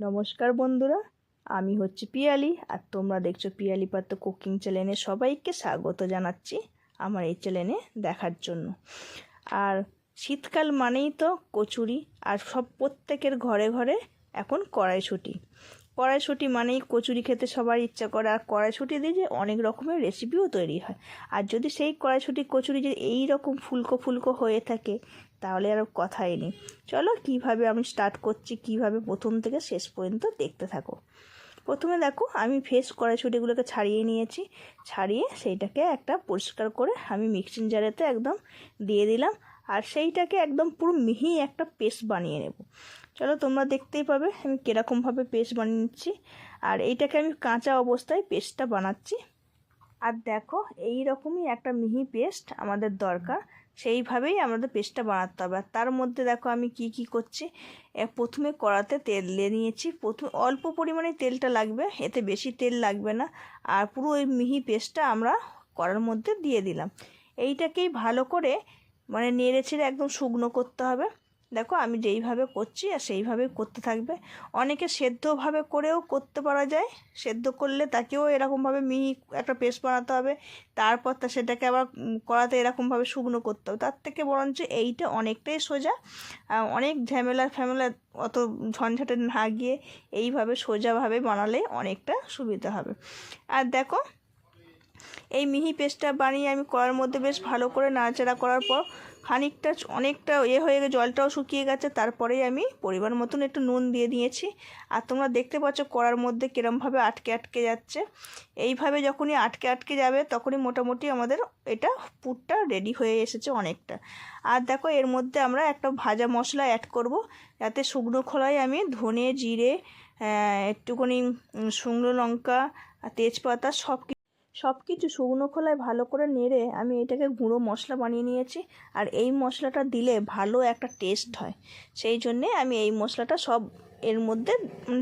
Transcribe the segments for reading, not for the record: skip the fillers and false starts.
নমস্কার বন্ধুরা, আমি হচ্ছি পিয়ালি আর তোমরা দেখছো পিয়ালি পাত্র কুকিং চ্যানেলে। সবাইকে স্বাগত জানাচ্ছি আমার এই চ্যানেলে দেখার জন্য। আর শীতকাল মানেই তো কচুরি, আর প্রত্যেকের ঘরে ঘরে এখন কড়াইশুঁটি মানেই কচুরি খেতে সবার ইচ্ছা করে। আর কড়াইশুঁটি দিয়ে যে অনেক রকমের রেসিপিও তৈরি হয়। আর যদি সেই কড়াইশুঁটি কচুরি যদি এই রকম ফুলকো ফুলকো হয়ে থাকে তাহলে আর কথাই নেই। চলো কিভাবে আমি স্টার্ট করছি, কিভাবে প্রথম থেকে শেষ পর্যন্ত দেখতে থাকো। প্রথমে দেখো আমি ফ্রেশ কড়াইশুঁটিগুলোকে ছাড়িয়ে নিয়েছি। ছাড়িয়ে সেইটাকে একটা পরিষ্কার করে আমি মিক্সিং জারেতে একদম দিয়ে দিলাম। আর সেইটাকে একদম পুরো মিহি একটা পেস্ট বানিয়ে নেব। চলো তোমরা দেখতেই পাবে আমি কীরকমভাবে পেস্ট বানিয়ে নিচ্ছি। আর এইটাকে আমি কাঁচা অবস্থায় পেস্টটা বানাচ্ছি। আর দেখো এই রকমই একটা মিহি পেস্ট আমাদের দরকার, সেইভাবেই আমাদের পেস্টটা বানাতে হবে। আর তার মধ্যে দেখো আমি কি করছি। প্রথমে কড়াতে তেল দিয়ে নিয়েছি। প্রথমে অল্প পরিমাণে তেলটা লাগবে, এতে বেশি তেল লাগবে না। আর পুরো ওই মিহি পেস্টটা আমরা কড়ার মধ্যে দিয়ে দিলাম। এইটাকেই ভালো করে নেড়ে ছেড়ে একদম শুকনো করতে হবে। দেখো আমি যেইভাবে করছি আর সেইভাবে করতে থাকবে। অনেকে সেদ্ধভাবে করেও করতে পারা যায়। সেদ্ধ করলে তাকেও এরকমভাবে মিহি একটা পেস্ট বানাতে হবে, তারপর সেটাকে আবার কড়াতে এরকমভাবে শুকনো করতে হবে। তার থেকে বরঞ্চ এইটা অনেকটাই সোজা। অনেক ঝামেলা অত ঝঞ্ঝাটে না গিয়ে এইভাবে সোজাভাবে বানালে অনেকটা সুবিধা হবে। আর দেখো এই মিহি পেস্টটা বানিয়ে আমি কড়ার মধ্যে বেশ ভালো করে নাড়াচাড়া করার পর খানিকটা অনেকটা হয়ে গেছে, জলটাও শুকিয়ে গেছে। তারপরেই আমি পরিমাণ মতন একটু নুন দিয়ে দিয়েছি। আর তোমরা দেখতে পাচ্ছ কড়ার মধ্যে কীরমভাবে আটকে যাচ্ছে। এইভাবে যখনই আটকে যাবে তখনই মোটামুটি আমাদের এটা পুরটা রেডি হয়ে এসেছে অনেকটা। আর দেখো এর মধ্যে আমরা একটা ভাজা মশলা অ্যাড করব। যাতে শুকনো খোলায় আমি ধনে জিরে একটুখানি শুকনো লঙ্কা আর তেজপাতা সব কিছু শুকনো খোলায় ভালো করে নেড়ে আমি এটাকে গুঁড়ো মশলা বানিয়ে নিয়েছি। আর এই মশলাটা দিলে ভালো একটা টেস্ট হয়, সেই জন্যে আমি এই মশলাটা সব এর মধ্যে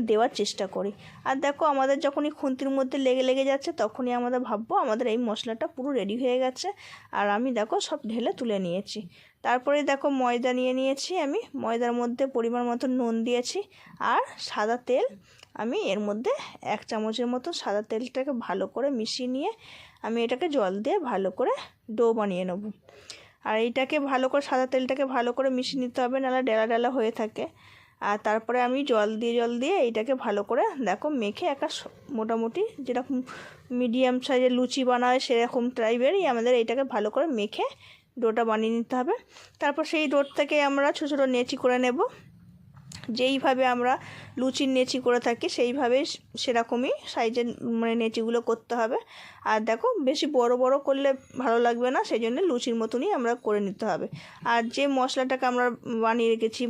দেওয়ার চেষ্টা করি। আর দেখো আমাদের যখনই খুন্তির মধ্যে লেগে যাচ্ছে তখনই আমাদের ভাববো আমাদের এই মশলাটা পুরো রেডি হয়ে গেছে। আর আমি দেখো সব ঢেলে তুলে নিয়েছি। তারপরে দেখো ময়দা নিয়ে নিয়েছি। আমি ময়দার মধ্যে পরিমাণ মতো নুন দিয়েছি আর সাদা তেল। আমি এর মধ্যে 1 চামচের মতো সাদা তেলটাকে ভালো করে মিশিয়ে নিয়ে আমি এটাকে জল দিয়ে ভালো করে ডো বানিয়ে নেব। আর এইটাকে ভালো করে সাদা তেলটাকে ভালো করে মিশিয়ে নিতে হবে, নাহলে ডেলা হয়ে থাকে। আর তারপরে আমি জল দিয়ে এইটাকে ভালো করে দেখো মেখে একটা মোটামুটি যেরকম মিডিয়াম সাইজের লুচি বানায় সেরকম টাইপেরই আমাদের এইটাকে ভালো করে মেখে ডোটা বানিয়ে নিতে হবে। তারপর সেই ডোর থেকে আমরা ছোটো ছোটো নেচি করে নেব। যেইভাবে আমরা লুচির নেচি করে থাকি সেইভাবেই সেরকমই সাইজের নেচিগুলো করতে হবে। আর দেখো বেশি বড় বড় করলে ভালো লাগবে না, সেই জন্য লুচির মতনই আমরা করে নিতে হবে। আর যে মশলাটাকে আমরা বানিয়ে রেখেছি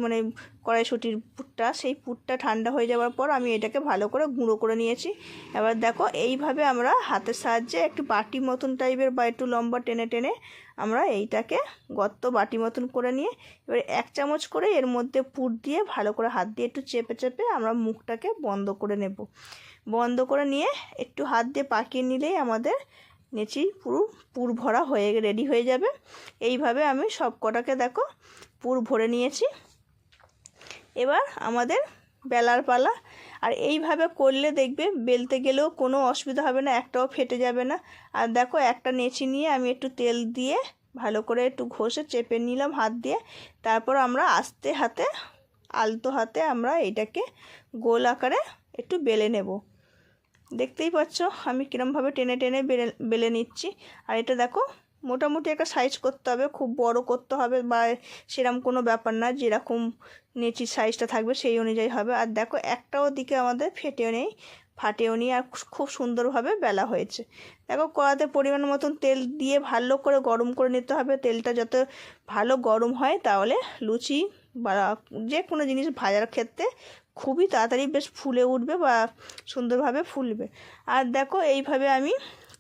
কড়াইশুঁটির পুরটা, সেই পুরটা ঠান্ডা হয়ে যাওয়ার পর আমি এটাকে ভালো করে গুঁড়ো করে নিয়েছি। এবার দেখো এইভাবে আমরা হাতের সাহায্যে একটু বাটি মতন টাইপের বা একটু লম্বা টেনে আমরা এইটাকে গর্ত বাটি মতন করে নিয়ে এবার 1 চামচ করে এর মধ্যে পুর দিয়ে ভালো করে হাত দিয়ে একটু চেপে আমরা মুখটাকে বন্ধ করে নেব। বন্ধ করে নিয়ে একটু হাত দিয়ে পাকিয়ে নিলেই আমাদের নেচি পুর ভরা রেডি হয়ে যাবে। এইভাবে আমি সব কটাকে দেখো পুর ভরে নিয়েছি। এবার আমাদের বেলার পালা। আর এইভাবে করলে দেখবে বেলতে গেলেও কোনো অসুবিধা হবে না, একটাও ফেটে যাবে না। আর দেখো একটা নেচি নিয়ে আমি একটু তেল দিয়ে ভালো করে একটু ঘষে চেপে নিলাম হাত দিয়ে। তারপর আমরা আলতো হাতে আমরা এইটাকে গোল আকারে একটু বেলে নেব। দেখতেই পাচ্ছ আমি কীরমভাবে টেনে বেলে নিচ্ছি। আর এটা দেখো মোটামুটি একটা সাইজ করতে হবে, খুব বড় করতে হবে বা সেরকম কোনো ব্যাপার না, যেরকম নেচির সাইজটা থাকবে সেই অনুযায়ী হবে। আর দেখো একটাও দিকে আমাদের ফাটেও নি আর খুব সুন্দরভাবে বেলা হয়েছে। দেখো কড়াতে পরিমাণ মতন তেল দিয়ে ভালো করে গরম করে নিতে হবে। তেলটা যত ভালো গরম হয় তাহলে লুচি বা যে কোনো জিনিস ভাজার ক্ষেত্রে খুবই তাড়াতাড়ি বেশ ফুলে উঠবে বা সুন্দরভাবে ফুলবে। আর দেখো এইভাবে আমি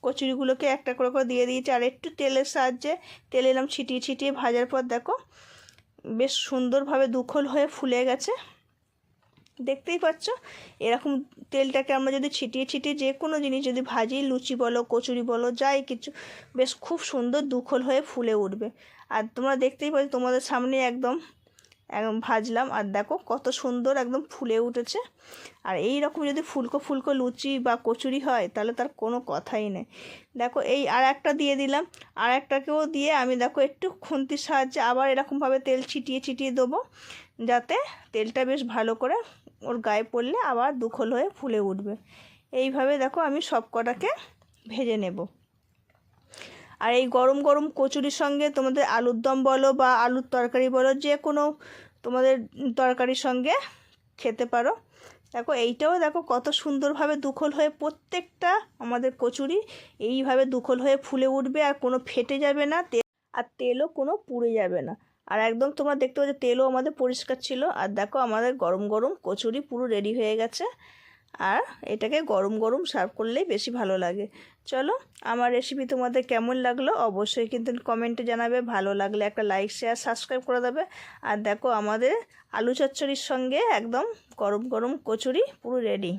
কচুরিগুলোকে একটা করে দিয়ে দিয়েছি। আর একটু তেলের সাহায্যে তেল এলাম ছিটিয়ে ভাজার পর দেখো বেশ সুন্দরভাবে দুখোল হয়ে ফুলে গেছে। দেখতেই পাচ্ছ এরকম তেলটাকে আমরা যদি ছিটিয়ে যে কোনো জিনিস যদি ভাজি, লুচি বলো কচুরি বলো যাই কিছু, বেশ খুব সুন্দর দুখোল হয়ে ফুলে উঠবে। আর তোমরা দেখতেই পাচ্ছ তোমাদের সামনে একদম একদম ভাজলাম, আর দেখো কত সুন্দর একদম ফুলে উঠেছে। আর এই রকম যদি ফুলকো ফুলকো লুচি বা কচুরি হয় তাহলে তার কোনো কথাই নেই। দেখো এই আর একটা দিয়ে দিলাম, আর একটাকেও দিয়ে আমি দেখো একটু খুন্তির সাহায্যে আবার এরকমভাবে তেল ছিটিয়ে ছিটিয়ে দেবো, যাতে তেলটা বেশ ভালো করে ওর গায়ে পড়লে আবার দুখোল হয়ে ফুলে উঠবে। এইভাবে দেখো আমি সব কটাকে ভেজে নেব। আর এই গরম গরম কচুরির সঙ্গে তোমাদের আলুর দম বলো বা আলুর তরকারি বলো, যে কোনো তোমাদের তরকারির সঙ্গে খেতে পারো। দেখো এইটাও দেখো কত সুন্দরভাবে দুখোল হয়ে প্রত্যেকটা আমাদের কচুরি এইভাবে দুখোল হয়ে ফুলে উঠবে, আর কোনো ফেটে যাবে না, আর তেলও কোনো পুড়ে যাবে না। আর একদম তোমরা দেখতে পাচ্ছ তেলও আমাদের পরিষ্কার ছিল। আর দেখো আমাদের গরম গরম কচুরি পুরো রেডি হয়ে গেছে। আর এটাকে গরম গরম সার্ভ করলেই বেশি ভালো লাগে। চলো, আমার রেসিপি তোমাদের কেমন লাগলো অবশ্যই কিন্তু কমেন্টে জানাবে। ভালো লাগলে একটা লাইক শেয়ার সাবস্ক্রাইব করে দেবে। আর দেখো আমাদের আলু চচ্চড়ির সঙ্গে একদম গরম গরম কচুরি পুরো রেডি।